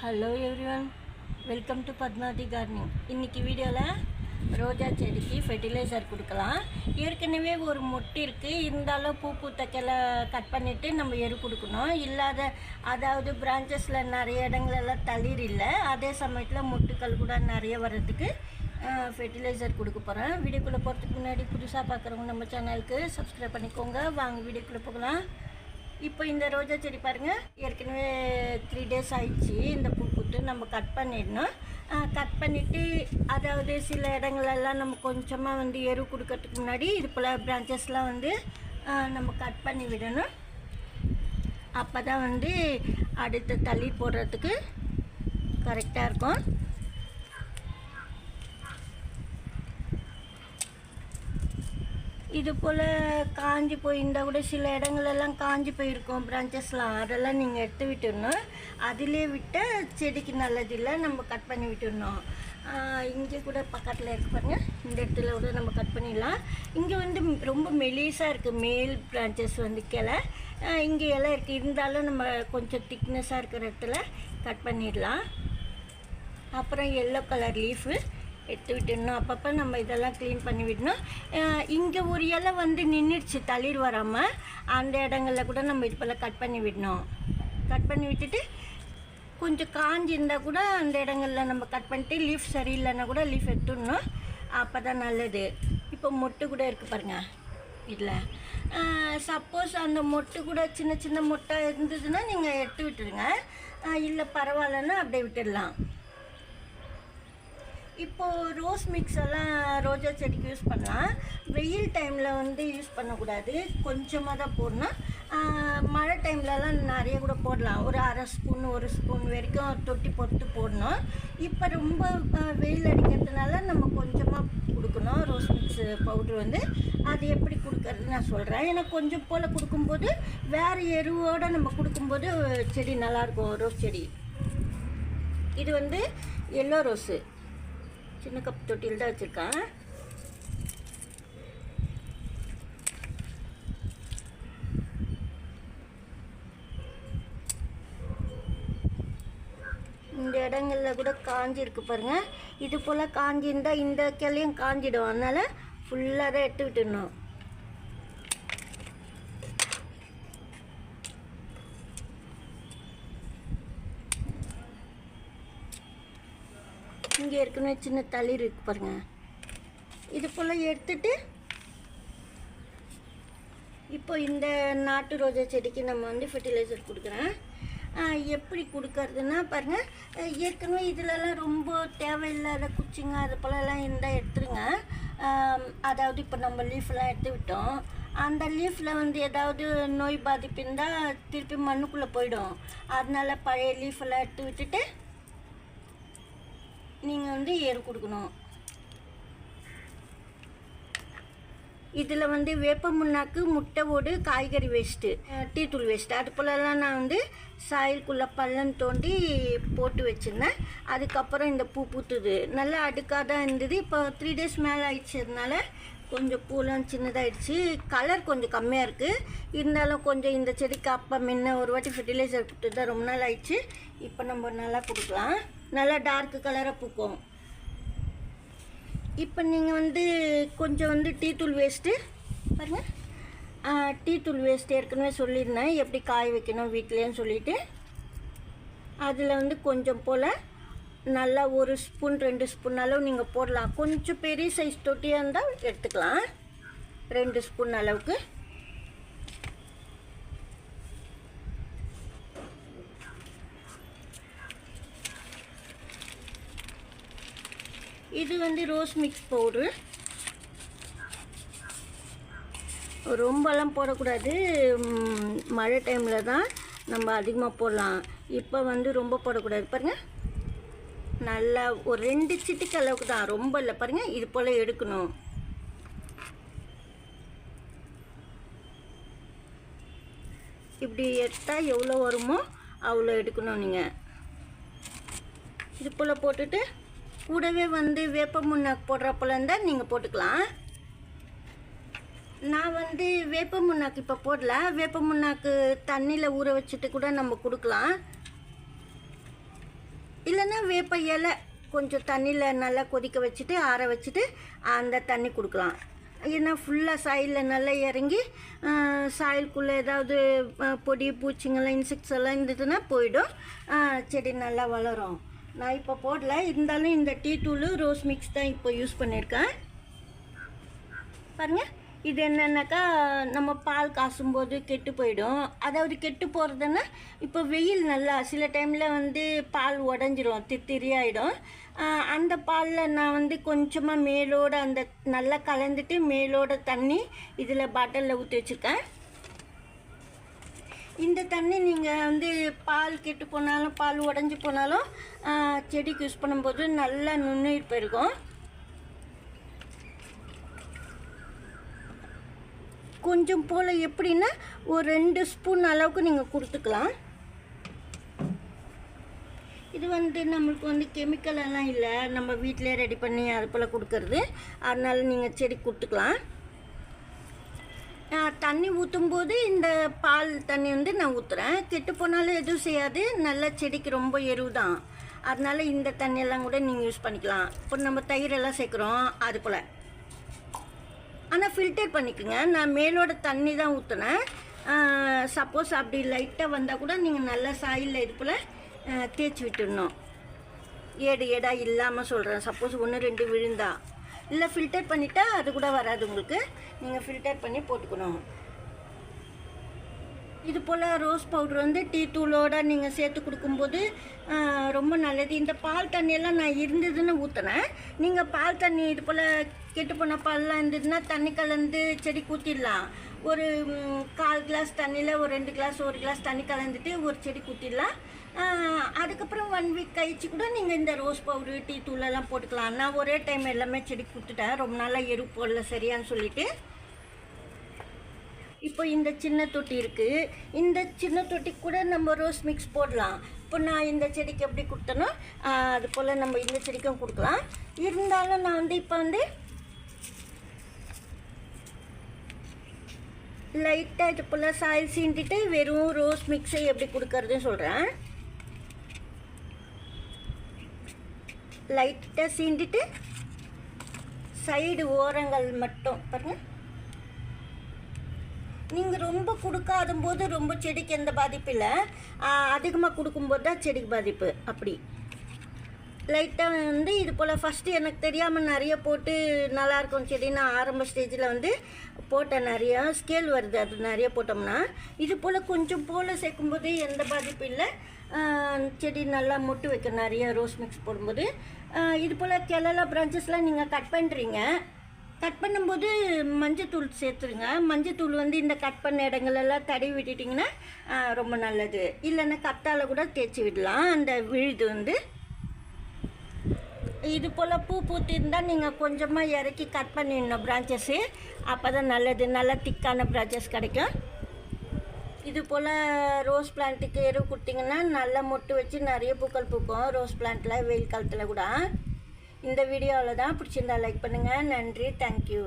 Hello everyone, welcome to Padmavathi gardening. இன்றைக்கி வீடியோவில் ரோஜா செடிக்கு ஃபெர்டிலைசர் கொடுக்கலாம். ஏற்கனவே ஒரு மொட்டு இருக்குது, இருந்தாலும் பூ பூத்த கிளை கட் பண்ணிவிட்டு நம்ம எரு கொடுக்கணும். இல்லாத அதாவது பிரான்ச்சஸில் நிறைய இடங்களெல்லாம் தளிர் இல்லை, அதே சமயத்தில் மொட்டுக்கள் கூட நிறைய வர்றதுக்கு ஃபெர்டிலைசர் கொடுக்க போகிறேன். வீடியோக்குள்ளே போகிறதுக்கு முன்னாடி புதுசாக பார்க்குறவங்க நம்ம சேனலுக்கு சப்ஸ்கிரைப் பண்ணிக்கோங்க. வாங்க வீடியோக்குள்ளே போகலாம். இப்போ இந்த ரோஜா செடி பாருங்கள், ஏற்கனவே 3 days ஆயிடுச்சு. இந்த பூ பூத்து நம்ம கட் பண்ணிடணும். கட் பண்ணிவிட்டு அதாவது சில இடங்களெல்லாம் நம்ம கொஞ்சமாக எரு கொடுக்கறதுக்கு முன்னாடி இது போல் பிரான்ச்சஸ்லாம் நம்ம கட் பண்ணி விடணும். அப்போ தான் அடுத்த தள்ளி போடுறதுக்கு கரெக்டாக இருக்கும். இது போல் காஞ்சி போயிருந்தால் கூட சில இடங்களெல்லாம் காஞ்சி போயிருக்கும் பிரான்ச்சஸ்லாம், அதெல்லாம் நீங்கள் எடுத்து விட்டுடணும். அதிலே விட்டால் செடிக்கு நல்லதில்லை, நம்ம கட் பண்ணி விட்டுடணும். இங்கே கூட பக்கத்தில் இருக்கு பாருங்கள், இந்த இடத்துல கூட நம்ம கட் பண்ணிடலாம். இங்கே ரொம்ப மெலிசாக இருக்குது மேல் பிரான்ச்சஸ் கிளை. இங்கே எல்லாம் இருக்குது, இருந்தாலும் நம்ம கொஞ்சம் திக்னஸாக இருக்கிற இடத்துல கட் பண்ணிடலாம். அப்புறம் எல்லோ கலர் லீஃபு எடுத்து விட்டுடணும். அப்பப்போ நம்ம இதெல்லாம் க்ளீன் பண்ணி விடணும். இங்கே ஒரு இலை நின்றுடுச்சு தளிர் வராமல், அந்த இடங்களில் கூட நம்ம இது போல் கட் பண்ணி விடணும். கட் பண்ணி விட்டுட்டு கொஞ்சம் காஞ்சி இருந்தால் கூட அந்த இடங்களில் நம்ம கட் பண்ணிட்டு லீஃப் சரியில்லைன்னா கூட லீஃப் எடுத்துடணும். அப்போ தான் நல்லது. இப்போ மொட்டு கூட இருக்குது பாருங்கள் இதில். சப்போஸ் அந்த மொட்டு கூட சின்ன சின்ன மொட்டை இருந்ததுன்னா நீங்கள் எடுத்து விட்டுருங்க, இல்லை பரவாயில்லன்னா அப்படியே விட்டுடலாம். இப்போது ரோஸ் மிக்ஸ் எல்லாம் ரோஜா செடிக்கு யூஸ் பண்ணலாம். வெயில் டைமில் யூஸ் பண்ணக்கூடாது, கொஞ்சமாக தான் போடணும். மழை டைம்லலாம் நிறைய கூட போடலாம், ஒரு 1/2 ஸ்பூன் 1 ஸ்பூன் வரைக்கும் தொட்டி பொறுத்து போடணும். இப்போ ரொம்ப வெயில் அடிக்கிறதுனால நம்ம கொஞ்சமாக கொடுக்கணும் ரோஸ் மிக்ஸ் பவுட்ரு. அது எப்படி கொடுக்கறது நான் சொல்கிறேன். ஏன்னா கொஞ்சம் போல் கொடுக்கும்போது வேறு எருவோடு நம்ம கொடுக்கும்போது செடி நல்லாயிருக்கும். ரோஸ் செடி இது எல்லோ ரோஸு சின்ன கப் தொட்டியில் தான் வச்சுருக்கேன். இந்த இடங்களில் கூட காஞ்சிருக்கு பாருங்கள். இது போல் காஞ்சிருந்தால் இந்த கிளையும் காஞ்சிடும், அதனால் ஃபுல்லாக தான் எடுத்து விட்டுடணும். இங்கே ஏற்கனவே சின்ன தளிர் இருக்குது பாருங்கள். இது போல் எடுத்துட்டு இப்போ இந்த நாட்டு ரோஜா செடிக்கு நம்ம ஃபெர்டிலைசர் கொடுக்குறேன். எப்படி கொடுக்கறதுன்னா பாருங்கள், ஏற்கனவே இதிலலாம் ரொம்ப தேவையில்லாத குச்சிங்க அது போலலாம் இருந்தால் எடுத்துருங்க. அதாவது இப்போ நம்ம லீஃப்லாம் எடுத்து விட்டோம், அந்த லீஃபில் ஏதாவது நோய் பாதிப்பு இருந்தால் திருப்பி மண்ணுக்குள்ளே போயிடும். அதனால பழைய லீஃபெல்லாம் எடுத்து விட்டுட்டு நீங்கள் எரு கொடுக்கணும். இதில் வேப்ப முன்னாக்கு, முட்டை ஓடு, காய்கறி வேஸ்ட்டு, டீ தூள் வேஸ்ட்டு, அது போலலாம் நான் சாயிலுக்குள்ளே பள்ளம் தோண்டி போட்டு வச்சுருந்தேன். அதுக்கப்புறம் இந்த பூ பூத்துது, நல்லா அடுக்காக தான் இருந்தது. இப்போ 3 days மேலே ஆயிடுச்சதுனால கொஞ்சம் பூலாம் சின்னதாகிடுச்சு. கலர் கொஞ்சம் கம்மியாக இருக்குது, இருந்தாலும் கொஞ்சம் இந்த செடிக்கு அப்போ முன்ன ஒரு வாட்டி ஃபெர்டிலைசர் கொடுத்து தான் ரொம்ப நாள் ஆயிடுச்சு. இப்போ நம்ம நல்லா கொடுக்கலாம், நல்லா டார்க்கு கலராக பூக்கும். இப்போ நீங்கள் கொஞ்சம் டீ தூள் வேஸ்ட்டு பாருங்கள். டீ தூள் வேஸ்ட்டு ஏற்கனவே சொல்லியிருந்தேன் எப்படி காய வைக்கணும் வீட்டிலேன்னு சொல்லிவிட்டு. அதில் கொஞ்சம் போல் நல்லா 1 ஸ்பூன் 2 ஸ்பூன் அளவு நீங்கள் போடலாம். கொஞ்சம் பெரிய சைஸ் தொட்டியாக இருந்தால் எடுத்துக்கலாம், 2 ஸ்பூன் அளவுக்கு. இது ரோஸ் மிக்ஸ் பவுட்ரு. ரொம்பலாம் போடக்கூடாது, மழை டைமில் தான் நம்ம அதிகமாக போடலாம். இப்போ ரொம்ப போடக்கூடாது பாருங்கள். நல்லா ஒரு 2 சிட்டிக்கு அளவுக்கு தான், ரொம்ப இல்லை பாருங்கள். இது போல் எடுக்கணும். இப்படி எடுத்தால் எவ்வளோ வருமோ அவ்வளோ எடுக்கணும் நீங்கள். இது போல் போட்டுட்டு கூடவே வேப்ப முன்னாக்கு போடுறப்போல இருந்தால் நீங்கள் போட்டுக்கலாம். நான் வேப்ப முன்னாக்கு இப்போ போடல, வேப்ப முன்னாக்கு தண்ணியில் ஊற வச்சுட்டு கூட நம்ம கொடுக்கலாம். இல்லைன்னா வேப்ப இலை கொஞ்சம் தண்ணியில் நல்லா கொதிக்க வச்சுட்டு ஆற வச்சுட்டு அந்த தண்ணி கொடுக்கலாம். ஏன்னா ஃபுல்லாக சாயிலில் நல்லா இறங்கி சாயிலுக்குள்ளே ஏதாவது பொடி பூச்சிங்கெல்லாம் இன்செக்ட்ஸ் எல்லாம் இருந்ததுன்னா போயிடும், செடி நல்லா வளரும். நான் இப்போ போடல, இருந்தாலும் இந்த டீ தூள் ரோஸ் மிக்ஸ் தான் இப்போ யூஸ் பண்ணியிருக்கேன். பாருங்கள், இது என்னென்னாக்கா நம்ம பால் காசும்போது கெட்டு போயிடும். அதாவது கெட்டு போகிறதுன்னா இப்போ வெயில் நல்லா சில டைமில் வந்து பால் உடஞ்சிரும், திரியாயிடும். அந்த பாலில் நான் வந்து கொஞ்சமாக மேலோட அந்த நல்லா கலந்துட்டு மேலோட தண்ணி இதில் பாட்டிலில் ஊற்றி வச்சுருக்கேன். இந்த தண்ணி நீங்கள் வந்து பால் கெட்டு போனாலும் பால் உடஞ்சி போனாலும் செடிக்கு யூஸ் பண்ணும்போது நல்லா நுண்ணுயிர் பெருகும். கொஞ்சம் போல் எப்படின்னா ஒரு 2 ஸ்பூன் அளவுக்கு நீங்கள் கொடுத்துக்கலாம். இது வந்து நம்மளுக்கு வந்து கெமிக்கல் எல்லாம் இல்லை, நம்ம வீட்டிலே ரெடி பண்ணி அது போல் கொடுக்கறது. அதனால் நீங்கள் செடி கொடுத்துக்கலாம். தண்ணி ஊற்றும்போது இந்த பால் தண்ணி வந்து நான் ஊற்றுறேன். கெட்டு போனாலும் எதுவும் செய்யாது, நல்லா செடிக்கு ரொம்ப எருவு தான். அதனால் இந்த தண்ணியெல்லாம் கூட நீங்கள் யூஸ் பண்ணிக்கலாம். இப்போ நம்ம தயிரெல்லாம் சேர்க்குறோம் அது போல். ஆனால் ஃபில்டர் பண்ணிக்கோங்க. நான் மேலோட தண்ணி தான் ஊற்றுனேன். சப்போஸ் அப்படி லைட்டாக வந்தால் கூட நீங்கள் நல்லா சாயிலில் இது போல் தேய்ச்சி விட்டுடணும். ஏடாக இல்லாமல் சொல்கிறேன். சப்போஸ் 1-2 விழுந்தா இல்லை ஃபில்டர் பண்ணிட்டா அது கூட வராது உங்களுக்கு. நீங்கள் ஃபில்டர் பண்ணி போட்டுக்கணும். இது போல் ரோஸ் பவுடர் வந்து டீ தூளோடு நீங்கள் சேர்த்து கொடுக்கும்போது ரொம்ப நல்லது. இந்த பால் தண்ணியெல்லாம் நான் இருந்ததுன்னு ஊற்றினேன். நீங்கள் பால் தண்ணி இது போல் கெட்டு போன பால்லாம் இருந்ததுன்னா தண்ணி கலந்து செடி ஊற்றிடலாம். ஒரு 1/4 கிளாஸ் தண்ணியில் ஒரு 2 கிளாஸ் 1 கிளாஸ் தண்ணி கலந்துட்டு ஒரு செடி ஊற்றிடலாம். அதுக்கப்புறம் 1 வீக் கழிச்சு கூட நீங்கள் இந்த ரோஸ் பவுடரு டீ தூளெல்லாம் போட்டுக்கலாம். நான் ஒரே டைம் எல்லாமே செடி கொடுத்துட்டேன், ரொம்ப நாளாக எரு போடல சரியான்னு சொல்லிவிட்டு. இப்போ இந்த சின்ன தொட்டி இருக்குது, இந்த சின்ன தொட்டிக்கு கூட நம்ம ரோஸ் மிக்ஸ் போடலாம். இப்போ நான் இந்த செடிக்கு எப்படி கொடுத்தனோ அது போல் நம்ம இந்த செடிக்கும் கொடுக்கலாம். இருந்தாலும் நான் வந்து இப்போ வந்து லைட்டாக இது போல் சாயில் சீண்டிட்டு வெறும் ரோஸ் மிக்ஸை எப்படி கொடுக்கறதுன்னு சொல்கிறேன். லைட்டாக சீண்டிட்டு சைடு ஓரங்கள் மட்டும் பாருங்கள். நீங்கள் ரொம்ப கொடுக்காத போது ரொம்ப செடிக்கு எந்த பாதிப்பு இல்லை, அதிகமாக கொடுக்கும்போது தான் செடிக்கு பாதிப்பு. அப்படி லைட்டாக வந்து இது போல் ஃபஸ்ட்டு எனக்கு தெரியாமல் நிறைய போட்டு நல்லாயிருக்கும் செடி. நான் ஆரம்ப ஸ்டேஜில் வந்து போட்டேன், நிறையா ஸ்கேல் வருது அது நிறைய போட்டோம்னா. இது போல் கொஞ்சம் போல் சேர்க்கும்போது எந்த பாதிப்பு இல்லை, செடி நல்லா மொட்டு வைக்க நிறைய ரோஸ் மிக்ஸ் போடும்போது. இது போல் கிளல பிரான்ச்சஸ்லாம் நீங்கள் கட் பண்ணுறீங்க, கட் பண்ணும்போது மஞ்சத்தூள் சேர்த்துருங்க. மஞ்சத்தூள் வந்து இந்த கட் பண்ண இடங்களெல்லாம் தடவி விட்டுட்டிங்கன்னா ரொம்ப நல்லது. இல்லைன்னா கத்தால் கூட தேய்ச்சி விடலாம் அந்த விழுது வந்து. இது போல் பூ பூத்திருந்தால் நீங்கள் கொஞ்சமாக இறக்கி கட் பண்ணிடணும் பிரான்ச்சஸ்ஸு, அப்போ தான் நல்லது, நல்லா திக்கான பிரான்ச்சஸ் கிடைக்கும். இது போல் ரோஸ் பிளான்ட்டுக்கு எரு கொடுத்திங்கன்னா நல்லா மொட்டு வச்சு நிறைய பூக்கள் பூக்கும் ரோஸ் பிளான்ட்டில் வெயில் காலத்தில் கூட. இந்த வீடியோவில் தான் பிடிச்சிருந்தா லைக் பண்ணுங்கள். நன்றி, தேங்க்யூ.